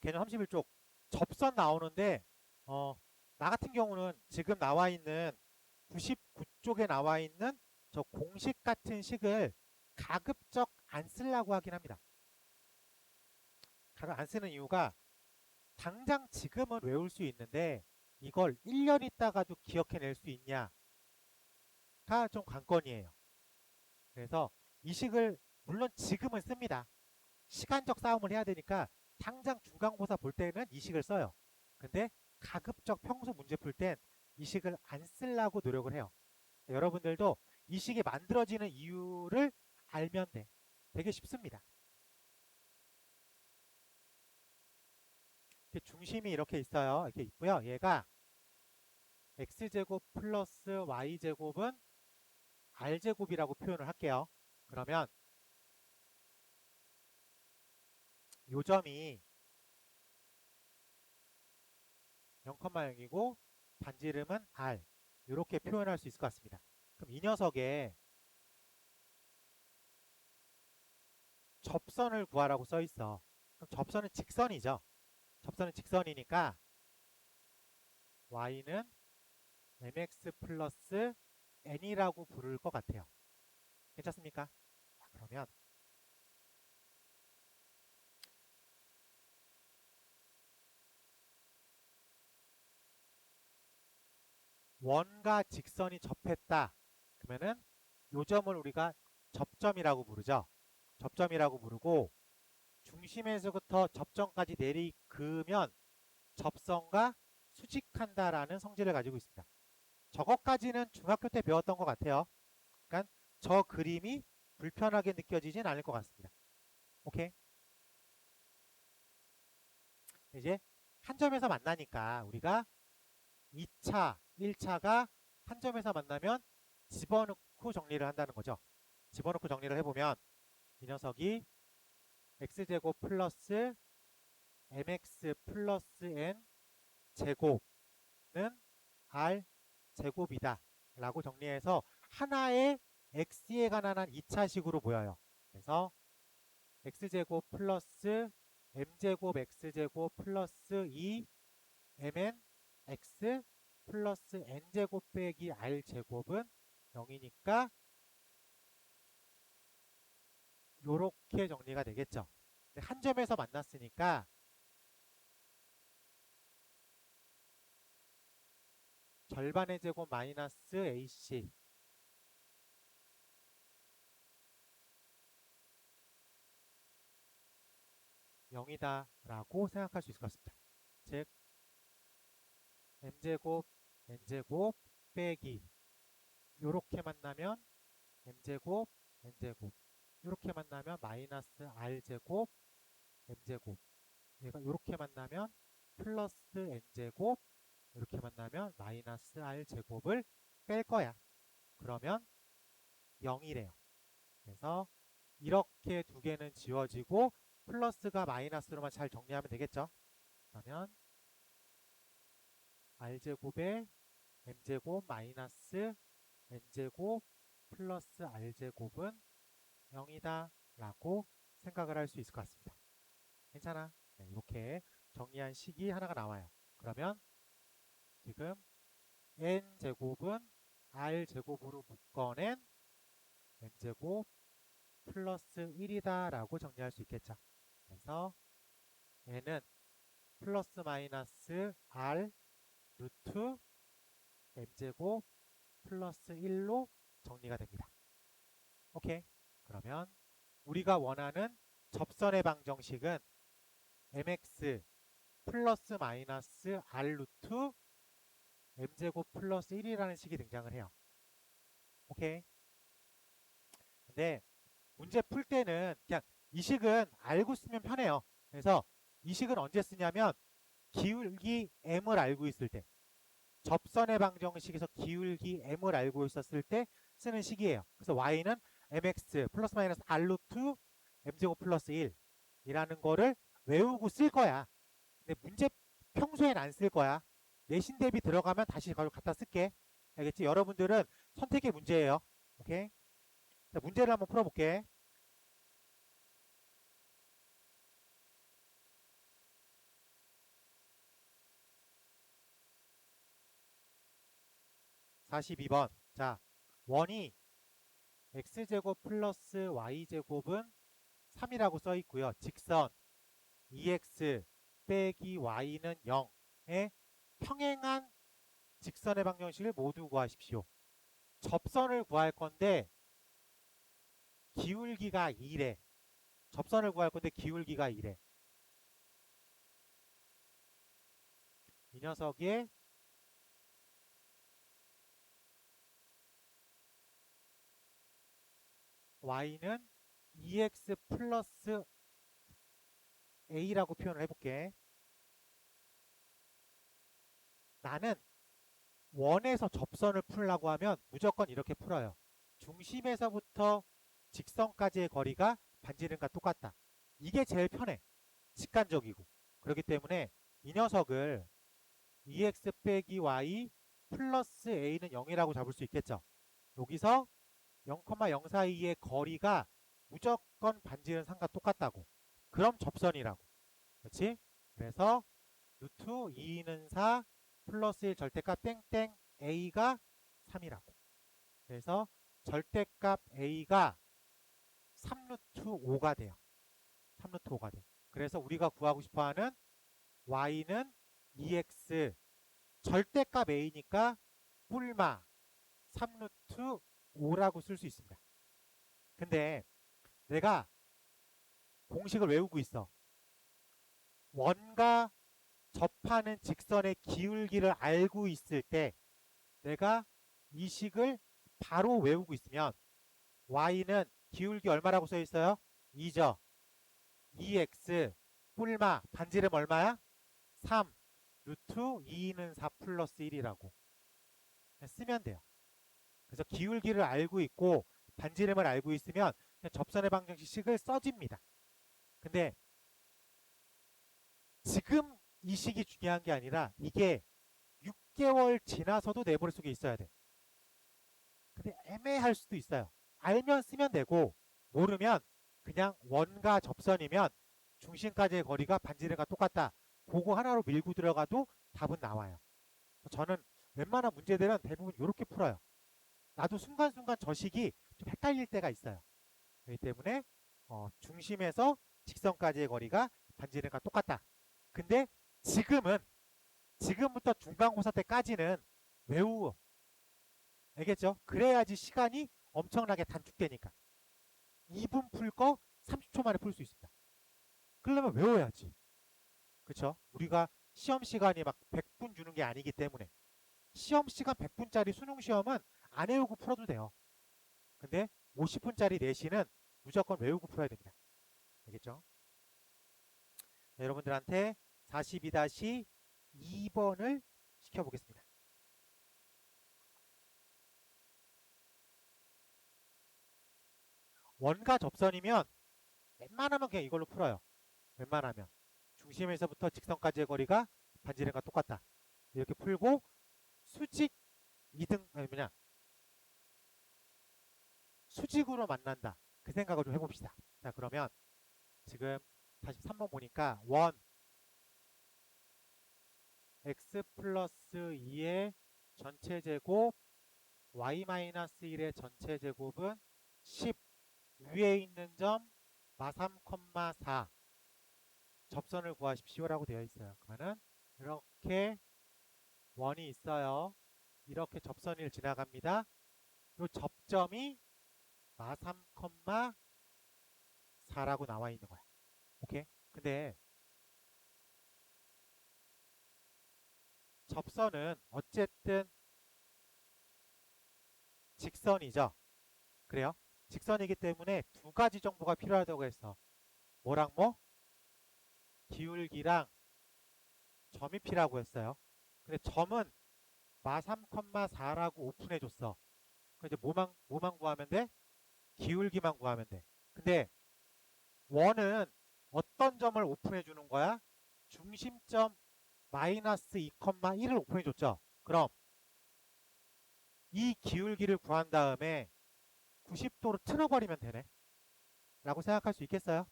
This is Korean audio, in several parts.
개념 31쪽 접선 나오는데 나 같은 경우는 지금 나와 있는 99쪽에 나와 있는 저 공식 같은 식을 가급적 안 쓰려고 하긴 합니다. 가급 안 쓰는 이유가 당장 지금은 외울 수 있는데 이걸 1년 있다가도 기억해낼 수 있냐가 좀 관건이에요. 그래서 이 식을 물론 지금은 씁니다. 시간적 싸움을 해야 되니까 당장 중간고사 볼 때는 이 식을 써요. 근데 가급적 평소 문제 풀 땐 이 식을 안 쓰려고 노력을 해요. 여러분들도 이 식이 만들어지는 이유를 알면 돼. 되게 쉽습니다. 중심이 이렇게 있어요. 이렇게 있고요. 얘가 x제곱 플러스 y제곱은 r제곱이라고 표현을 할게요. 그러면 요 점이 0,0이고 반지름은 r 이렇게 표현할 수 있을 것 같습니다. 그럼 이 녀석에 접선을 구하라고 써 있어. 그럼 접선은 직선이죠. 접선은 직선이니까 y는 mx 플러스 n이라고 부를 것 같아요. 괜찮습니까? 자, 그러면 원과 직선이 접했다. 그러면은 요 점을 우리가 접점이라고 부르죠. 접점이라고 부르고 중심에서부터 접점까지 내리그면 접선과 수직한다라는 성질을 가지고 있습니다. 저것까지는 중학교 때 배웠던 것 같아요. 그러니까 저 그림이 불편하게 느껴지진 않을 것 같습니다. 오케이? 이제 한 점에서 만나니까 우리가 2차, 1차가 한 점에서 만나면 집어넣고 정리를 한다는 거죠. 집어넣고 정리를 해보면 이 녀석이 x제곱 플러스 mx 플러스 n 제곱은 r 제곱이다 라고 정리해서 하나의 x에 관한 한 2차식으로 보여요. 그래서 x제곱 플러스 m제곱 x제곱 플러스 2 mn x 플러스 n제곱 빼기 r제곱은 0이니까 요렇게 정리가 되겠죠. 한 점에서 만났으니까 절반의 제곱 마이너스 ac 0이다 라고 생각할 수 있을 것 같습니다. 즉 m제곱 n제곱 빼기 요렇게 만나면 m제곱 n제곱 요렇게 만나면 마이너스 r제곱 m제곱 얘가 요렇게 만나면 플러스 n제곱 이렇게 만나면 마이너스 r제곱을 뺄 거야. 그러면 0이래요. 그래서 이렇게 두 개는 지워지고 플러스가 마이너스로만 잘 정리하면 되겠죠. 그러면 r제곱에 m제곱 마이너스 n제곱 플러스 r제곱은 0이다 라고 생각을 할 수 있을 것 같습니다. 괜찮아? 네, 이렇게 정리한 식이 하나가 나와요. 그러면 지금 n제곱은 r제곱으로 묶어낸 n제곱 플러스 1이다 라고 정리할 수 있겠죠. 그래서 n은 플러스 마이너스 r 루트 m제곱 플러스 1로 정리가 됩니다. 오케이. 그러면 우리가 원하는 접선의 방정식은 mx 플러스 마이너스 r 루트 m제곱 플러스 1이라는 식이 등장을 해요. 오케이. 근데 문제 풀 때는 그냥 이 식은 알고 쓰면 편해요. 그래서 이 식은 언제 쓰냐면 기울기 m을 알고 있을 때, 접선의 방정식에서 기울기 m을 알고 있었을 때 쓰는 식이에요. 그래서 y는 mx 플러스 마이너스 r 루트 m제곱 플러스 1 이라는 거를 외우고 쓸 거야. 근데 문제 평소엔 안 쓸 거야. 내신 대비 들어가면 다시 갖다 쓸게. 알겠지? 여러분들은 선택의 문제예요. 오케이? 자, 문제를 한번 풀어볼게. 42번. 자, 원이 x제곱 플러스 y제곱은 3이라고 써 있고요. 직선 2x 빼기 y는 0의 평행한 직선의 방정식을 모두 구하십시오. 접선을 구할 건데 기울기가 2래. 접선을 구할 건데 기울기가 2래. 이 녀석의 y는 2x 플러스 a라고 표현을 해볼게. 나는 원에서 접선을 풀려고 하면 무조건 이렇게 풀어요. 중심에서부터 직선까지의 거리가 반지름과 똑같다. 이게 제일 편해. 직관적이고. 그렇기 때문에 이 녀석을 2x 빼기 y 플러스 a는 0이라고 잡을 수 있겠죠. 여기서 0,0 사이의 거리가 무조건 반지름 상과 똑같다고. 그럼 접선이라고. 그렇지? 그래서 루트 2는 4 플러스 1 절대값 땡땡 a가 3이라고. 그래서 절대값 a가 3루트 5가 돼요. 3루트 5가 돼. 그래서 우리가 구하고 싶어하는 y는 2x 절대값 a니까 뿔마 3루트 5라고 쓸 수 있습니다. 근데 내가 공식을 외우고 있어. 원과 접하는 직선의 기울기를 알고 있을 때 내가 이 식을 바로 외우고 있으면 y는 기울기 얼마라고 써 있어요? 2죠. 2x 뿔마 반지름 얼마야? 3 루트 2는 4 플러스 1이라고 쓰면 돼요. 그래서 기울기를 알고 있고 반지름을 알고 있으면 그냥 접선의 방정식을 써집니다. 근데 지금 이 식이 중요한 게 아니라 이게 6개월 지나서도 내 머릿속에 있어야 돼. 근데 애매할 수도 있어요. 알면 쓰면 되고 모르면 그냥 원과 접선이면 중심까지의 거리가 반지름과 똑같다. 그거 하나로 밀고 들어가도 답은 나와요. 저는 웬만한 문제들은 대부분 이렇게 풀어요. 나도 순간순간 저 식이 좀 헷갈릴 때가 있어요. 그렇기 때문에 중심에서 직선까지의 거리가 반지름과 똑같다. 근데 지금부터 중간고사 때까지는 외우고 알겠죠? 그래야지 시간이 엄청나게 단축되니까 2분 풀 거 30초 만에 풀 수 있습니다. 그러려면 외워야지. 그쵸? 우리가 시험 시간이 막 100분 주는 게 아니기 때문에 시험 시간 100분짜리 수능 시험은 안 외우고 풀어도 돼요. 근데 50분짜리 내신은 무조건 외우고 풀어야 됩니다. 알겠죠? 네, 여러분들한테 42-2번을 시켜보겠습니다. 원과 접선이면 웬만하면 그냥 이걸로 풀어요. 웬만하면. 중심에서부터 직선까지의 거리가 반지름과 똑같다. 이렇게 풀고 수직 2등 아니 뭐냐 수직으로 만난다. 그 생각을 좀 해봅시다. 자 그러면 지금 43번 보니까 원 x 플러스 2의 전체 제곱 y 마이너스 1의 전체 제곱은 10 위에 있는 점 마3, 4 접선을 구하십시오라고 되어 있어요. 그러면은 이렇게 원이 있어요. 이렇게 접선을 지나갑니다. 이 접점이 마3, 4라고 나와 있는 거야. 오케이? 근데 접선은 어쨌든 직선이죠. 그래요? 직선이기 때문에 두 가지 정보가 필요하다고 했어. 뭐랑 뭐? 기울기랑 점이 필요하고 했어요. 근데 점은 마3, 4라고 오픈해 줬어. 그럼 이제 뭐만 구하면 돼? 기울기만 구하면 돼. 근데 원은 어떤 점을 오픈해 주는 거야? 중심점 마이너스 2,1을 오픈해 줬죠. 그럼 이 기울기를 구한 다음에 90도로 틀어버리면 되네. 라고 생각할 수 있겠어요?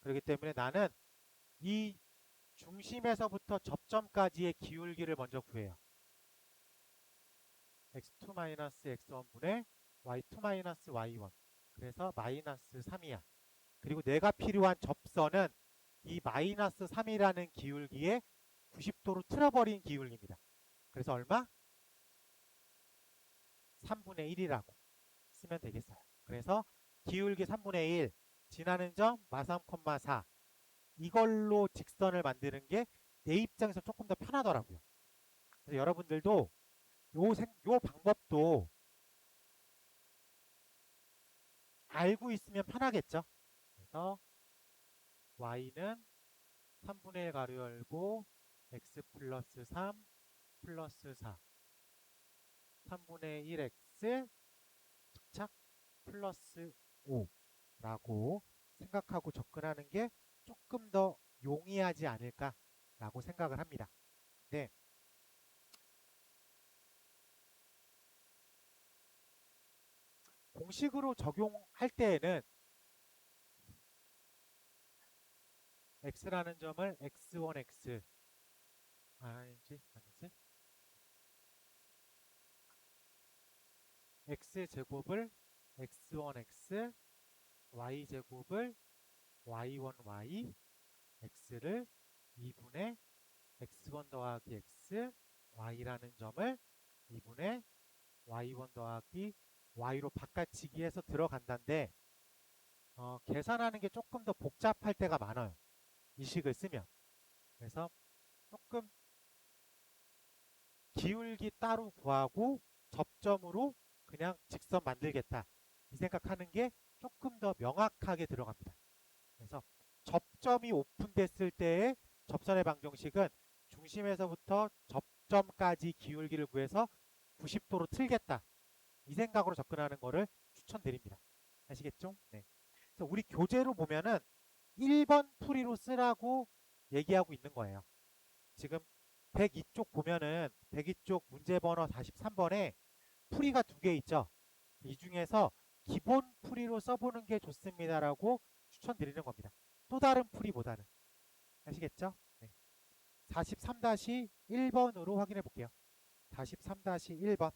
그렇기 때문에 나는 이 중심에서부터 접점까지의 기울기를 먼저 구해요. x2 마이너스 x1분의 y2 마이너스 y1. 그래서 마이너스 3이야. 그리고 내가 필요한 접선은 이 마이너스 3이라는 기울기에 90도로 틀어버린 기울기입니다. 그래서 얼마? 3분의 1이라고 쓰면 되겠어요. 그래서 기울기 3분의 1, 지나는 점 마3, 4 이걸로 직선을 만드는 게 내 입장에서 조금 더 편하더라고요. 그래서 여러분들도 요 방법도 알고 있으면 편하겠죠. 그래서 y는 3분의 1 가로 열고 x 플러스 3 플러스 4 3분의 1x 착착 플러스 5라고 생각하고 접근하는 게 조금 더 용이하지 않을까라고 생각을 합니다. 네. 공식으로 적용할 때에는 x라는 점을 x1x 아니지 x제곱을 x1x y제곱을 y1y x를 2분의 x1 더하기 x y라는 점을 2분의 y1 더하기 y로 바꿔치기 해서 들어간다는데 계산하는 게 조금 더 복잡할 때가 많아요. 이 식을 쓰면. 그래서 조금 기울기 따로 구하고 접점으로 그냥 직선 만들겠다. 이 생각하는 게 조금 더 명확하게 들어갑니다. 그래서 접점이 오픈됐을 때의 접선의 방정식은 중심에서부터 접점까지 기울기를 구해서 90도로 틀겠다. 이 생각으로 접근하는 거를 추천드립니다. 아시겠죠? 네. 그래서 우리 교재로 보면은 1번 풀이로 쓰라고 얘기하고 있는 거예요. 지금 102쪽 보면은 102쪽 문제번호 43번에 풀이가 2개 있죠. 이 중에서 기본 풀이로 써보는 게 좋습니다라고 추천드리는 겁니다. 또 다른 풀이보다는. 아시겠죠? 네. 43-1번으로 확인해 볼게요. 43-1번.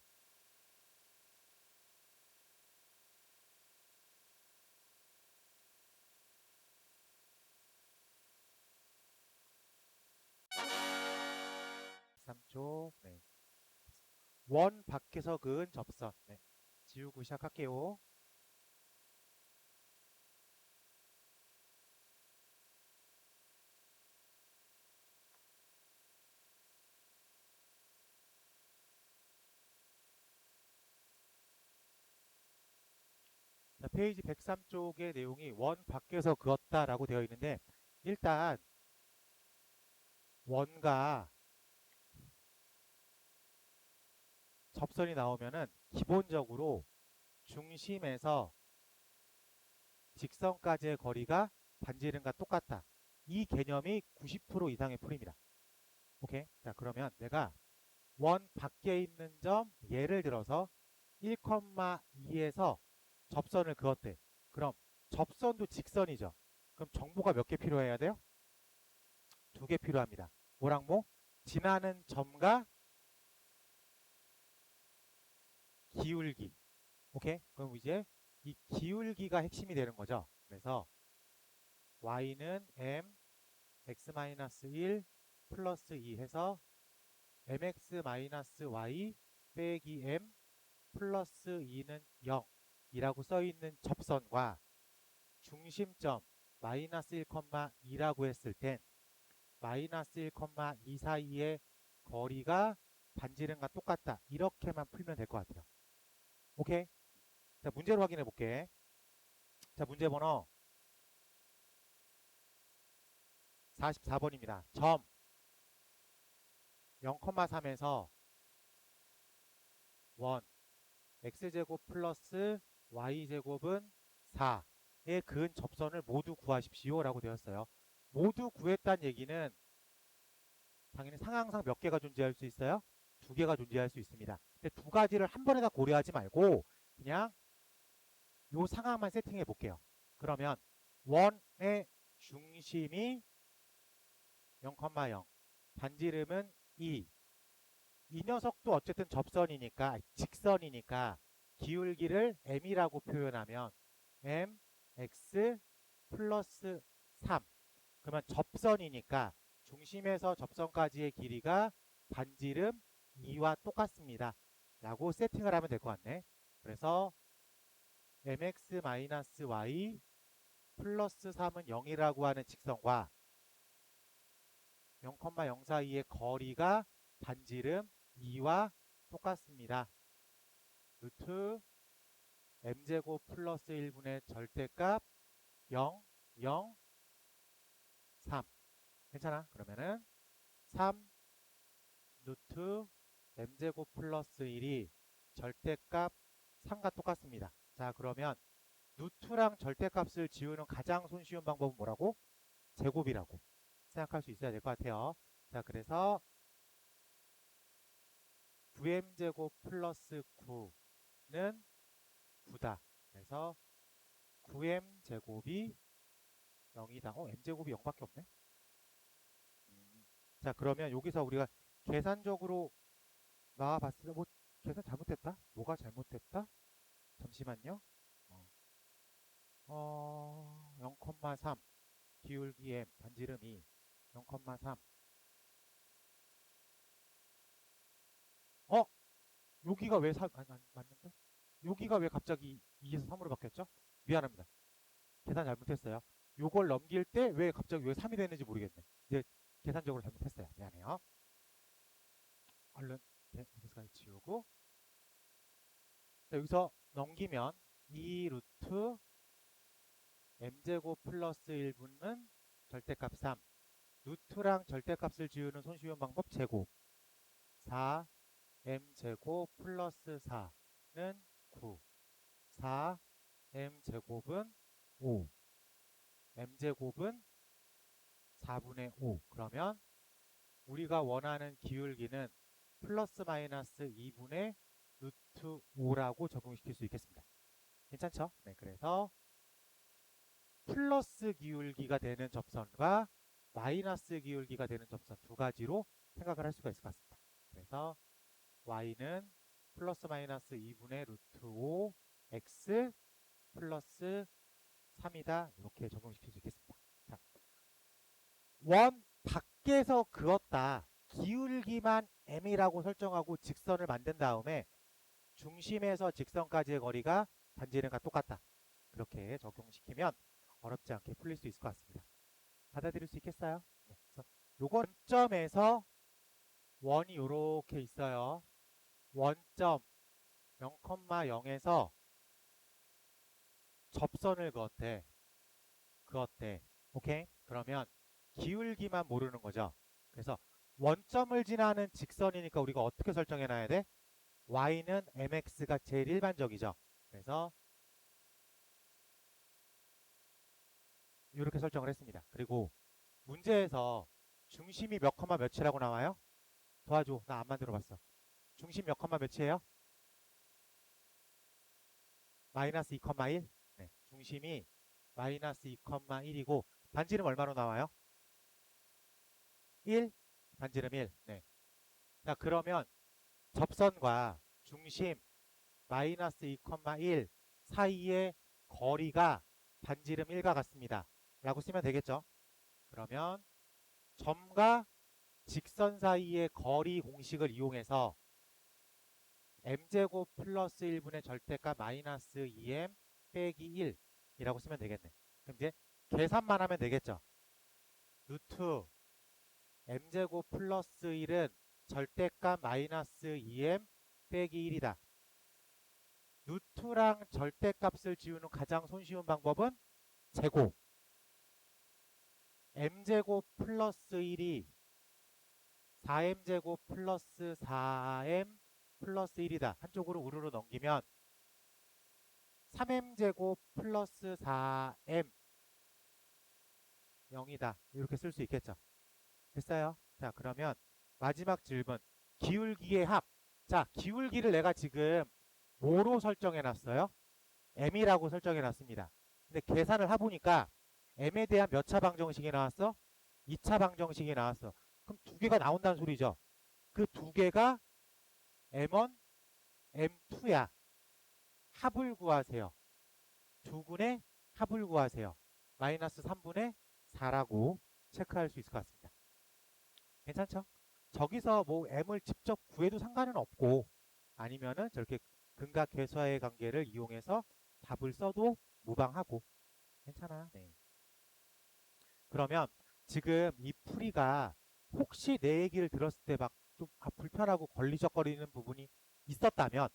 삼쪽. 네. 원 밖에서 그은 접선. 네. 지우고 시작할게요. 자, 페이지 103쪽의 내용이 원 밖에서 그었다라고 되어 있는데 일단 원과 접선이 나오면은 기본적으로 중심에서 직선까지의 거리가 반지름과 똑같다. 이 개념이 90% 이상의 풀입니다. 오케이? 자, 그러면 내가 원 밖에 있는 점 예를 들어서 1,2에서 접선을 그었대. 그럼 접선도 직선이죠. 그럼 정보가 몇 개 필요해야 돼요? 2개 필요합니다. 뭐랑 뭐? 지나는 점과 기울기. 오케이? 그럼 이제 이 기울기가 핵심이 되는 거죠. 그래서 y는 m x-1 플러스 2 해서 mx-y 빼기 m 플러스 2는 0 이라고 써있는 접선과 중심점 마이너스 1,2라고 했을 땐 마이너스 1,2 사이의 거리가 반지름과 똑같다. 이렇게만 풀면 될 것 같아요. 오케이? 자, 문제로 확인해 볼게. 자, 문제 번호 44번입니다. 점 0,3에서 원 x제곱 플러스 y제곱은 4의 그은 접선을 모두 구하십시오 라고 되었어요. 모두 구했다는 얘기는 당연히 상항상 몇 개가 존재할 수 있어요? 2개가 존재할 수 있습니다. 근데 2가지를 한 번에 다 고려하지 말고 그냥 요 상황만 세팅해 볼게요. 그러면 원의 중심이 0,0 반지름은 2 이 녀석도 어쨌든 접선이니까, 직선이니까 기울기를 m이라고 표현하면 mx 플러스 3. 그러면 접선이니까 중심에서 접선까지의 길이가 반지름 2와 똑같습니다. 라고 세팅을 하면 될 것 같네. 그래서 mx-y 플러스 3은 0이라고 하는 직선과 0,0 사이의 거리가 반지름 2와 똑같습니다. 루트 m제곱 플러스 1분의 절대값 0, 0, 3. 괜찮아? 그러면은 3 루트 m제곱 플러스 1이 절대값 3과 똑같습니다. 자, 그러면 루트랑 절대값을 지우는 가장 손쉬운 방법은 뭐라고? 제곱이라고 생각할 수 있어야 될 것 같아요. 자, 그래서 9m제곱 플러스 9는 9다. 그래서 9m제곱이 0이다. m제곱이 0밖에 없네. 자, 그러면 여기서 우리가 계산적으로 나와봤을 때, 뭐, 계산 잘못했다? 뭐가 잘못됐다? 잠시만요. 0,3. 기울기 m, 반지름이 0,3. 여기가 왜 맞는데? 여기가 왜 갑자기 2에서 3으로 바뀌었죠? 미안합니다. 계산 잘못했어요. 요걸 넘길 때 왜 갑자기 왜 3이 됐는지 모르겠네. 이제 계산적으로 잘못했어요. 미안해요. 얼른 여기서까지 지우고. 자, 여기서 넘기면 2 루트 m제곱 플러스 1분은 절대값 3. 루트랑 절대값을 지우는 손쉬운 방법 제곱. 4 m제곱 플러스 4는 9. 4 m제곱은 5. m제곱은 4분의 5. 그러면 우리가 원하는 기울기는 플러스 마이너스 2분의 루트 5라고 적용시킬 수 있겠습니다. 괜찮죠? 네, 그래서 플러스 기울기가 되는 접선과 마이너스 기울기가 되는 접선 두 가지로 생각을 할 수가 있을 것 같습니다. 그래서 y는 플러스 마이너스 2분의 루트 5 x 플러스 3이다. 이렇게 적용시킬 수 있겠습니다. 자, 원 밖에서 그었다. 기울기만 m이라고 설정하고 직선을 만든 다음에 중심에서 직선까지의 거리가 반지름과 똑같다. 그렇게 적용시키면 어렵지 않게 풀릴 수 있을 것 같습니다. 받아들일 수 있겠어요? 네, 그래서 요건 원점에서 원이 이렇게 있어요. 원점 0,0에서 접선을 그었대. 오케이? 그러면 기울기만 모르는 거죠. 그래서 원점을 지나는 직선이니까 우리가 어떻게 설정해 놔야 돼? y는 mx가 제일 일반적이죠. 그래서 이렇게 설정을 했습니다. 그리고 문제에서 중심이 몇 컴마 몇이라고 나와요? 도와줘. 나 안 만들어봤어. 중심 몇 컴마 몇이에요? 마이너스 2,1? 네, 중심이 마이너스 2,1이고 반지름 얼마로 나와요? 1? 반지름 1. 네. 자, 그러면 접선과 중심 마이너스 2,1 사이의 거리가 반지름 1과 같습니다. 라고 쓰면 되겠죠? 그러면 점과 직선 사이의 거리 공식을 이용해서 m제곱 플러스 1분의 절대값 마이너스 2m 빼기 1이라고 쓰면 되겠네. 그럼 이제 계산만 하면 되겠죠. 루트 m제곱 플러스 1은 절대값 마이너스 2m 빼기 1이다. 루트랑 절대값을 지우는 가장 손쉬운 방법은 제곱. m제곱 플러스 1이 4m제곱 플러스 4m 플러스 1이다. 한쪽으로 우르르 넘기면 3m제곱 플러스 4m 0이다. 이렇게 쓸 수 있겠죠. 됐어요? 자, 그러면 마지막 질문. 기울기의 합. 자, 기울기를 내가 지금 뭐로 설정해 놨어요? m이라고 설정해 놨습니다. 근데 계산을 해보니까 m에 대한 몇 차 방정식이 나왔어? 2차 방정식이 나왔어. 그럼 두 개가 나온다는 소리죠. 그 두 개가 M1, M2야. 합을 구하세요. 두 군의 합을 구하세요. 마이너스 3분의 4라고 체크할 수 있을 것 같습니다. 괜찮죠? 저기서 뭐 M을 직접 구해도 상관은 없고 아니면은 저렇게 근각계수의 관계를 이용해서 답을 써도 무방하고 괜찮아. 네. 그러면 지금 이 풀이가 혹시 내 얘기를 들었을 때 막 좀 불편하고 걸리적거리는 부분이 있었다면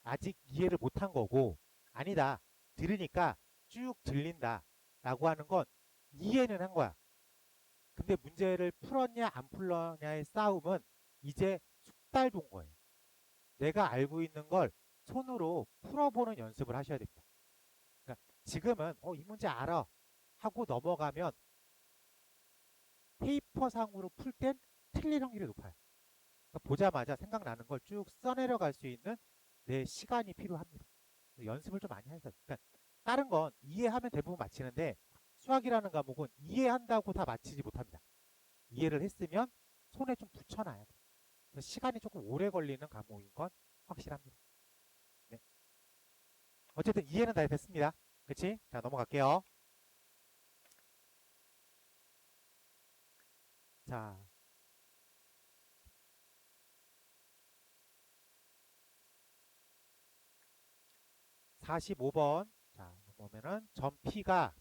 아직 이해를 못한 거고 아니다. 들으니까 쭉 들린다 라고 하는 건 이해는 한 거야. 근데 문제를 풀었냐 안 풀었냐의 싸움은 이제 숙달본 거예요. 내가 알고 있는 걸 손으로 풀어보는 연습을 하셔야 됩니다. 그러니까 지금은 이 문제 알아 하고 넘어가면 페이퍼상으로 풀 땐 틀릴 확률이 높아요. 그러니까 보자마자 생각나는 걸 쭉 써내려갈 수 있는 내 시간이 필요합니다. 연습을 좀 많이 해서. 그러니까 다른 건 이해하면 대부분 맞히는데 수학이라는 과목은 이해한다고 다 맞히지 못합니다. 이해를 했으면 손에 좀 붙여놔야 돼. 그래서 시간이 조금 오래 걸리는 과목인 건 확실합니다. 네. 어쨌든 이해는 다 됐습니다. 그치? 자, 넘어갈게요. 자, 45번. 자, 보면은 점 P가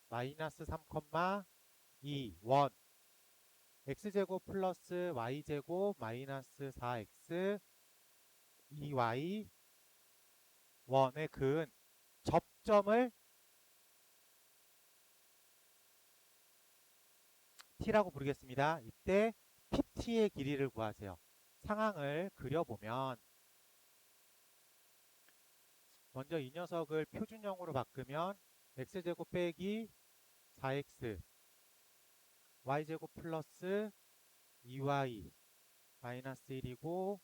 마이너스 3,2, 1. x제곱 플러스 y제곱 마이너스 4x 2y 1의 근 접점을 t라고 부르겠습니다. 이때 pt의 길이를 구하세요. 상황을 그려보면 먼저 이 녀석을 표준형으로 바꾸면 x제곱 빼기 4x y제곱 플러스 2y 마이너스 1이고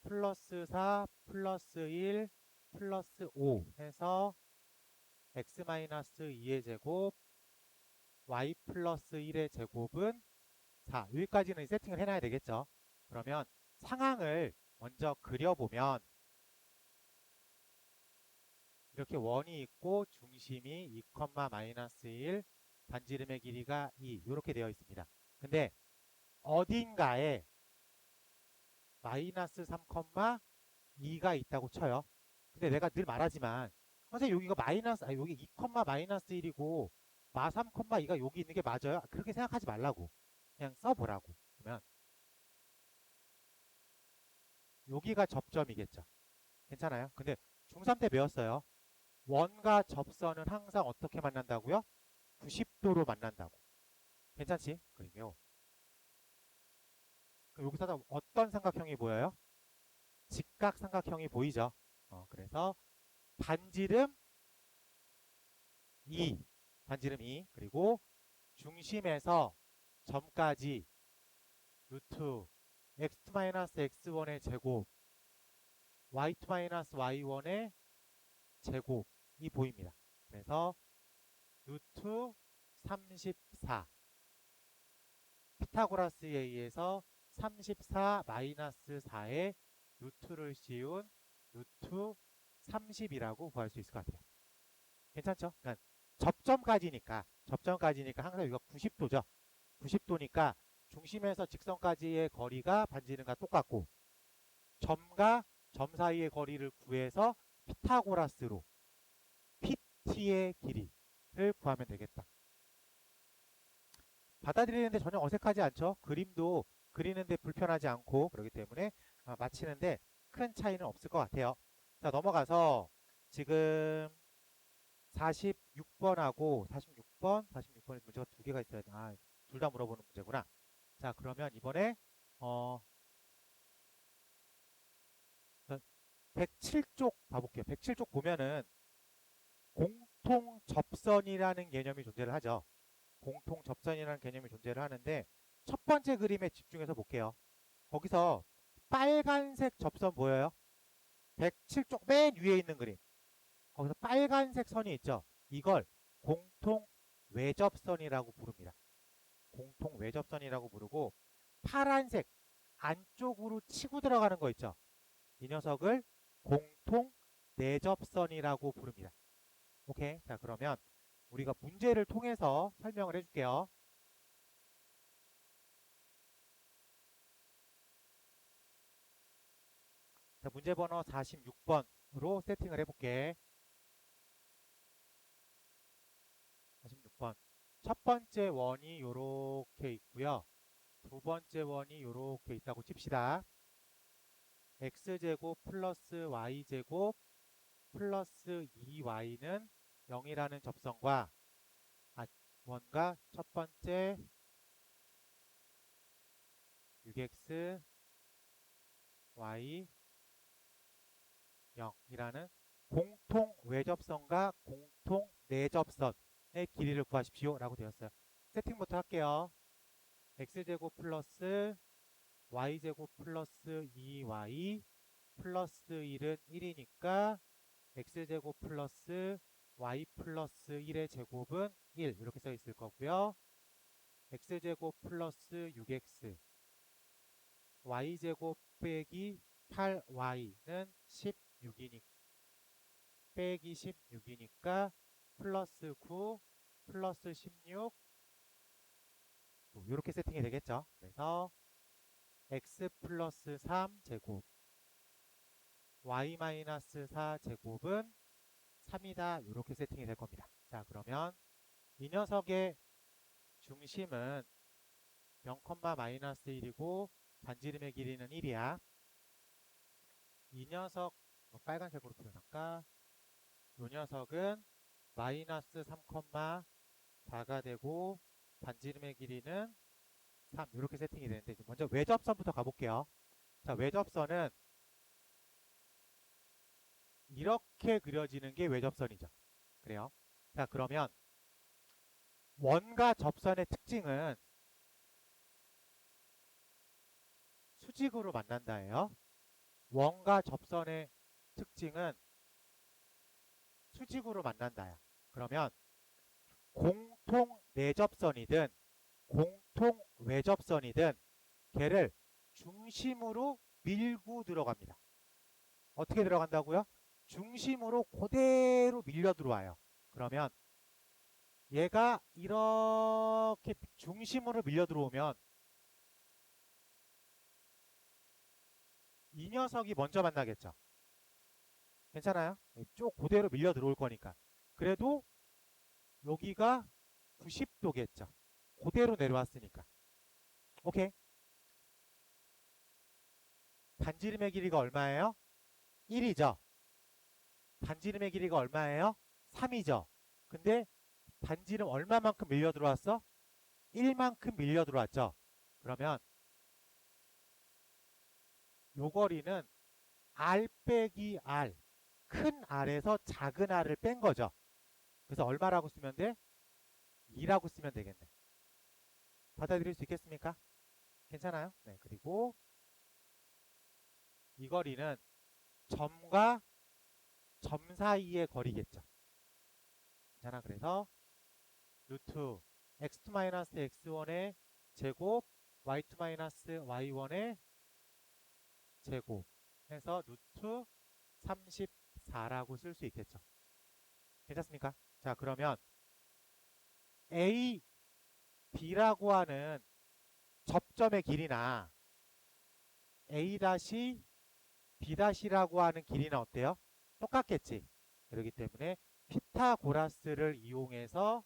플러스 4 플러스 1 플러스 5 해서 x 마이너스 2의 제곱 y 플러스 1의 제곱은 4. 여기까지는 세팅을 해놔야 되겠죠. 그러면 상황을 먼저 그려보면 이렇게 원이 있고 중심이 2, 마이너스 1 반지름의 길이가 2 이렇게 되어 있습니다. 근데 어딘가에 마이너스 3,2가 있다고 쳐요. 근데 내가 늘 말하지만 선생님 여기가 여기 2, 마이너스 1이고 마 3,2가 여기 있는 게 맞아요? 그렇게 생각하지 말라고. 그냥 써보라고. 그러면 여기가 접점이겠죠. 괜찮아요? 근데 중3 때 배웠어요. 원과 접선은 항상 어떻게 만난다고요? 90도로 만난다고. 괜찮지? 그럼요. 그럼 여기서 어떤 삼각형이 보여요? 직각삼각형이 보이죠? 그래서 반지름 2, 반지름 2, 그리고 중심에서 점까지 루트 x-x1의 제곱, y2-y1의 제곱이 보입니다. 그래서 루트 34 피타고라스에 의해서 34 마이너스 4의 루트를 씌운 루트 30이라고 구할 수 있을 것 같아요. 괜찮죠? 그러니까 접점까지니까 항상 여기가 90도죠. 90도니까 중심에서 직선까지의 거리가 반지름과 똑같고 점과 점 사이의 거리를 구해서 피타고라스로 PT의 길이를 구하면 되겠다. 받아들이는데 전혀 어색하지 않죠? 그림도 그리는데 불편하지 않고 그렇기 때문에 맞히는데 큰 차이는 없을 것 같아요. 자, 넘어가서 지금 46번하고 46번에 문제가 두 개가 있어야 돼. 둘 다 물어보는 문제구나. 자, 그러면 이번에 107쪽 봐볼게요. 107쪽 보면은 공통 접선이라는 개념이 존재를 하죠. 공통 접선이라는 개념이 존재를 하는데 첫 번째 그림에 집중해서 볼게요. 거기서 빨간색 접선 보여요? 107쪽 맨 위에 있는 그림. 거기서 빨간색 선이 있죠. 이걸 공통 외접선이라고 부릅니다. 공통 외접선이라고 부르고, 파란색 안쪽으로 치고 들어가는 거 있죠. 이 녀석을 공통 내접선이라고 부릅니다. 오케이. 자, 그러면 우리가 문제를 통해서 설명을 해줄게요. 자, 문제 번호 46번으로 세팅을 해볼게. 46번. 첫 번째 원이 요렇게 있고요. 두 번째 원이 요렇게 있다고 칩시다. x제곱 플러스 y제곱 플러스 2y는 0이라는 접선과 원과 첫 번째 6x y 0이라는 공통 외접선과 공통 내접선의 길이를 구하십시오 라고 되었어요. 세팅부터 할게요. x제곱 플러스 y제곱 플러스 2y 플러스 1은 1이니까 x제곱 플러스 y 플러스 1의 제곱은 1 이렇게 써 있을 거고요. x제곱 플러스 6x y제곱 빼기 8y는 16이니까 빼기 16이니까 플러스 9 플러스 16 이렇게 세팅이 되겠죠. 그래서 x 플러스 3 제곱 y 마이너스 4 제곱은 3이다 이렇게 세팅이 될 겁니다. 자, 그러면 이 녀석의 중심은 0, 마이너스 1이고 반지름의 길이는 1이야. 이 녀석 빨간색으로 표현할까? 이 녀석은 마이너스 3, 4가 되고 반지름의 길이는 3 이렇게 세팅이 되는데 먼저 외접선부터 가볼게요. 자, 외접선은 이렇게 그려지는 게 외접선이죠. 그래요. 자, 그러면 원과 접선의 특징은 수직으로 만난다예요. 원과 접선의 특징은 수직으로 만난다야. 그러면 공통 내접선이든 공통 외접선이든 걔를 중심으로 밀고 들어갑니다. 어떻게 들어간다고요? 중심으로 그대로 밀려 들어와요. 그러면 얘가 이렇게 중심으로 밀려 들어오면 이 녀석이 먼저 만나겠죠. 괜찮아요? 쭉 그대로 밀려 들어올 거니까. 그래도 여기가 90도겠죠. 그대로 내려왔으니까. 오케이. 반지름의 길이가 얼마예요? 1이죠. 반지름의 길이가 얼마예요? 3이죠. 근데 반지름 얼마만큼 밀려 들어왔어? 1만큼 밀려 들어왔죠. 그러면 요 거리는 r 빼기 r, 큰 r에서 작은 r을 뺀 거죠. 그래서 얼마라고 쓰면 돼? 2라고 쓰면 되겠네. 받아들일 수 있겠습니까? 괜찮아요? 네. 그리고 이 거리는 점과 점 사이의 거리겠죠. 괜찮아. 그래서 루트 x2-x1의 제곱 y2-y1의 제곱 해서 루트 34라고 쓸 수 있겠죠. 괜찮습니까? 자, 그러면 A, B라고 하는 접점의 길이나 A-, B-라고 하는 길이는 어때요? 똑같겠지. 그렇기 때문에 피타고라스를 이용해서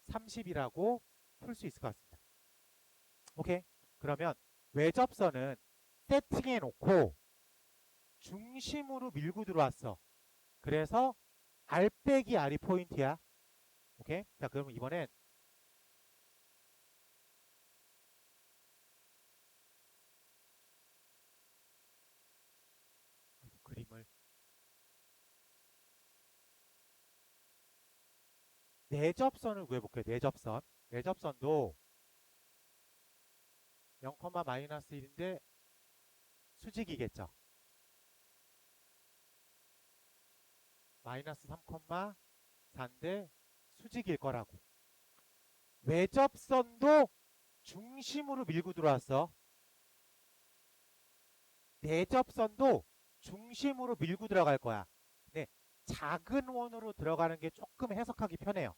30이라고 풀 수 있을 것 같습니다. 오케이. 그러면 외접선은 세팅해 놓고 중심으로 밀고 들어왔어. 그래서 R 빼기 R이 포인트야. 오케이. 자, 그럼 이번엔 그림을 내접선을 구해볼게요. 내접선. 내접선도 0, 마이너스 1인데 수직이겠죠. 마이너스 3, 4인데 수직일 거라고. 외접선도 중심으로 밀고 들어왔어. 내접선도 중심으로 밀고 들어갈 거야. 근데 작은 원으로 들어가는 게 조금 해석하기 편해요.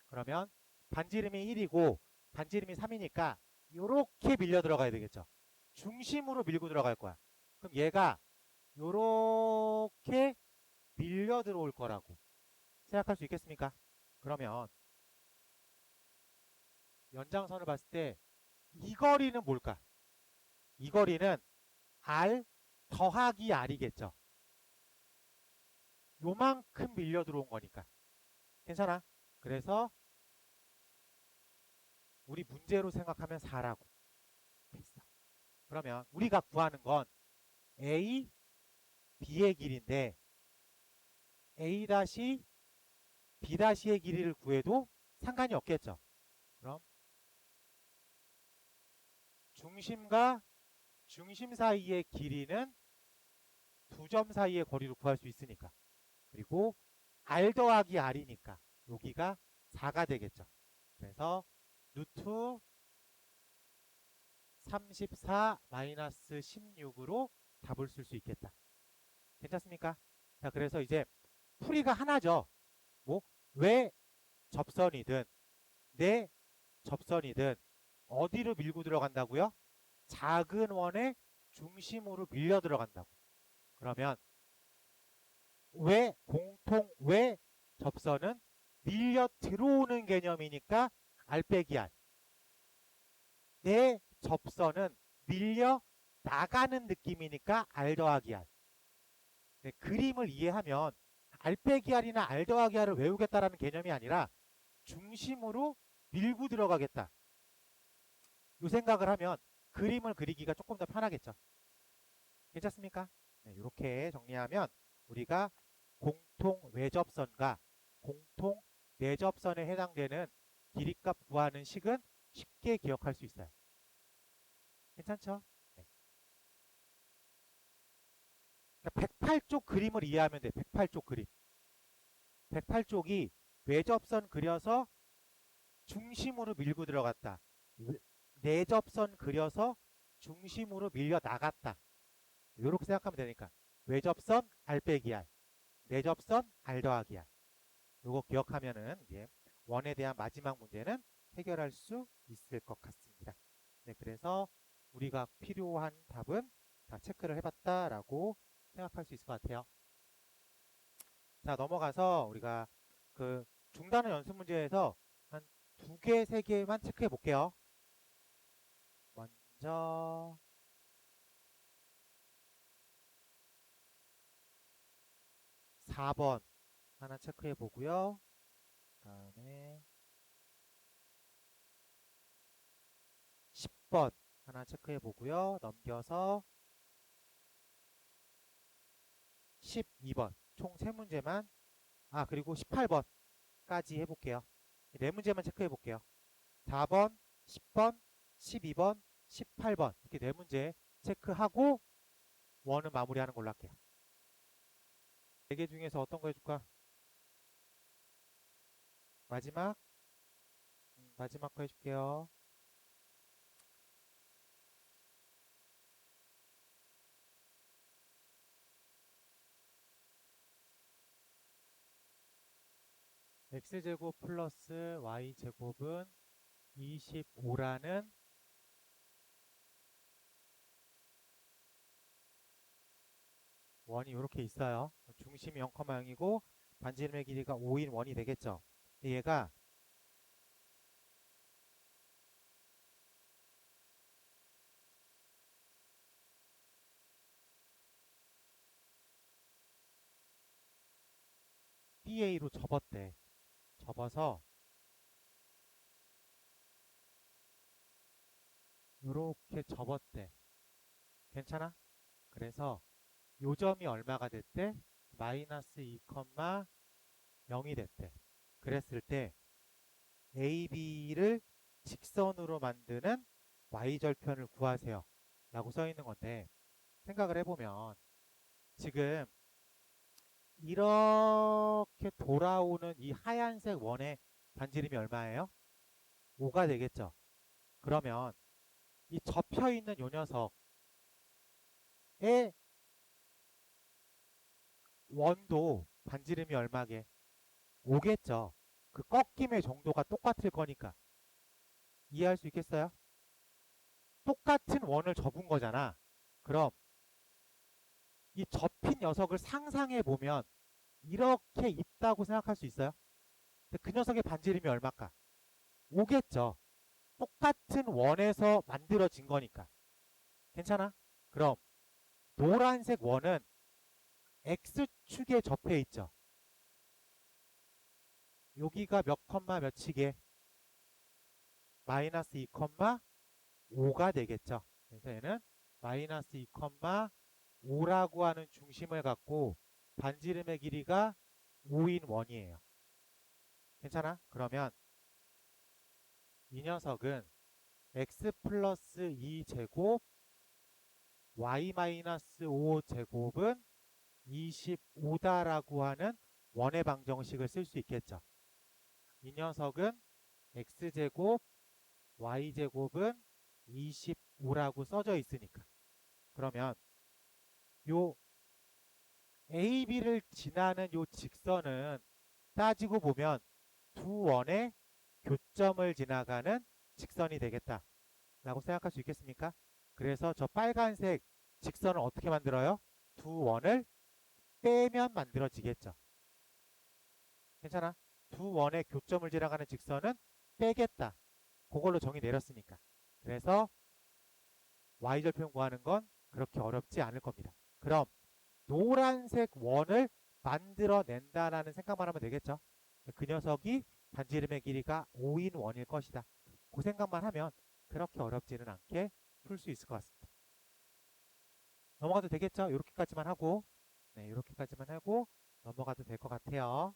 그러면 반지름이 1이고 반지름이 3이니까 요렇게 밀려 들어가야 되겠죠. 중심으로 밀고 들어갈 거야. 그럼 얘가 요렇게 밀려 들어올 거라고 생각할 수 있겠습니까? 그러면 연장선을 봤을 때 이 거리는 뭘까? 이 거리는 R 더하기 R이겠죠. 요만큼 밀려 들어온 거니까. 괜찮아? 그래서 우리 문제로 생각하면 4라고 했어. 그러면 우리가 구하는 건 A, B의 길인데 A 다시 B 다시의 길이를 구해도 상관이 없겠죠. 그럼 중심과 중심 사이의 길이는 두 점 사이의 거리를 구할 수 있으니까. 그리고 R 더하기 R이니까 여기가 4가 되겠죠. 그래서 루트 34 마이너스 16으로 답을 쓸 수 있겠다. 괜찮습니까? 자, 그래서 이제 풀이가 하나죠. 뭐, 왜 접선이든, 내 접선이든, 어디로 밀고 들어간다고요? 작은 원의 중심으로 밀려 들어간다고. 그러면, 왜 접선은 밀려 들어오는 개념이니까 R 빼기 R. 내 접선은 밀려 나가는 느낌이니까 R 더하기 R. 네, 그림을 이해하면 R 빼기 R이나 R 더하기 R을 외우겠다라는 개념이 아니라 중심으로 밀고 들어가겠다. 이 생각을 하면 그림을 그리기가 조금 더 편하겠죠. 괜찮습니까? 네, 이렇게 정리하면 우리가 공통 외접선과 공통 내접선에 해당되는 길이값 구하는 식은 쉽게 기억할 수 있어요. 괜찮죠? 네. 108쪽 그림을 이해하면 돼. 108쪽 그림. 108쪽이 외접선 그려서 중심으로 밀고 들어갔다. 내접선 그려서 중심으로 밀려 나갔다. 이렇게 생각하면 되니까 외접선 R 빼기 R, 내접선 R 더하기 R. 요거 기억하면은 이제 원에 대한 마지막 문제는 해결할 수 있을 것 같습니다. 네, 그래서 우리가 필요한 답은 다 체크를 해봤다라고 생각할 수 있을 것 같아요. 자, 넘어가서 우리가 그 중단원 연습 문제에서 한 2개, 3개만 체크해 볼게요. 먼저 4번 하나 체크해 보고요. 그 다음에 10번 하나 체크해 보고요. 넘겨서 12번 총 3문제만, 그리고 18번까지 해볼게요. 4문제만 체크해 볼게요. 4번, 10번, 12번, 18번 이렇게 4문제 체크하고 원은 마무리하는 걸로 할게요. 4개 중에서 어떤 거 해줄까? 마지막? 마지막 거 해줄게요. x제곱 플러스 y제곱은 25라는 원이 이렇게 있어요. 중심이 0,0이고 반지름의 길이가 5인 원이 되겠죠. 얘가 BA로 접었대. 접어서 이렇게 접었대. 괜찮아? 그래서 요점이 얼마가 됐대? 마이너스 2,0이 됐대. 그랬을 때 AB를 직선으로 만드는 Y절편을 구하세요 라고 써 있는 건데, 생각을 해보면 지금 이렇게 돌아오는 이 하얀색 원의 반지름이 얼마예요? 5가 되겠죠. 그러면 이 접혀 있는 요 녀석의 원도 반지름이 얼마게? 5겠죠. 그 꺾임의 정도가 똑같을 거니까. 이해할 수 있겠어요? 똑같은 원을 접은 거잖아. 그럼 이 접힌 녀석을 상상해 보면 이렇게 있다고 생각할 수 있어요? 근데 그 녀석의 반지름이 얼마일까? 5겠죠. 똑같은 원에서 만들어진 거니까. 괜찮아? 그럼 노란색 원은 X축에 접해 있죠. 여기가 몇 컴마 몇이게? 마이너스 2 컴마 5가 되겠죠. 그래서 얘는 마이너스 2 컴마 5라고 하는 중심을 갖고 반지름의 길이가 5인 원이에요. 괜찮아? 그러면 이 녀석은 x 플러스 2제곱 y 마이너스 5제곱은 25다라고 하는 원의 방정식을 쓸 수 있겠죠. 이 녀석은 x제곱 y제곱은 25라고 써져 있으니까. 그러면 요 AB를 지나는 요 직선은 따지고 보면 두 원의 교점을 지나가는 직선이 되겠다 라고 생각할 수 있겠습니까? 그래서 저 빨간색 직선을 어떻게 만들어요? 두 원을 빼면 만들어지겠죠. 괜찮아? 두 원의 교점을 지나가는 직선은 빼겠다. 그걸로 정의 내렸으니까. 그래서 y절편 구하는 건 그렇게 어렵지 않을 겁니다. 그럼 노란색 원을 만들어낸다라는 생각만 하면 되겠죠. 그 녀석이 반지름의 길이가 5인 원일 것이다. 그 생각만 하면 그렇게 어렵지는 않게 풀 수 있을 것 같습니다. 넘어가도 되겠죠? 이렇게까지만 하고, 네, 이렇게까지만 하고 넘어가도 될 것 같아요.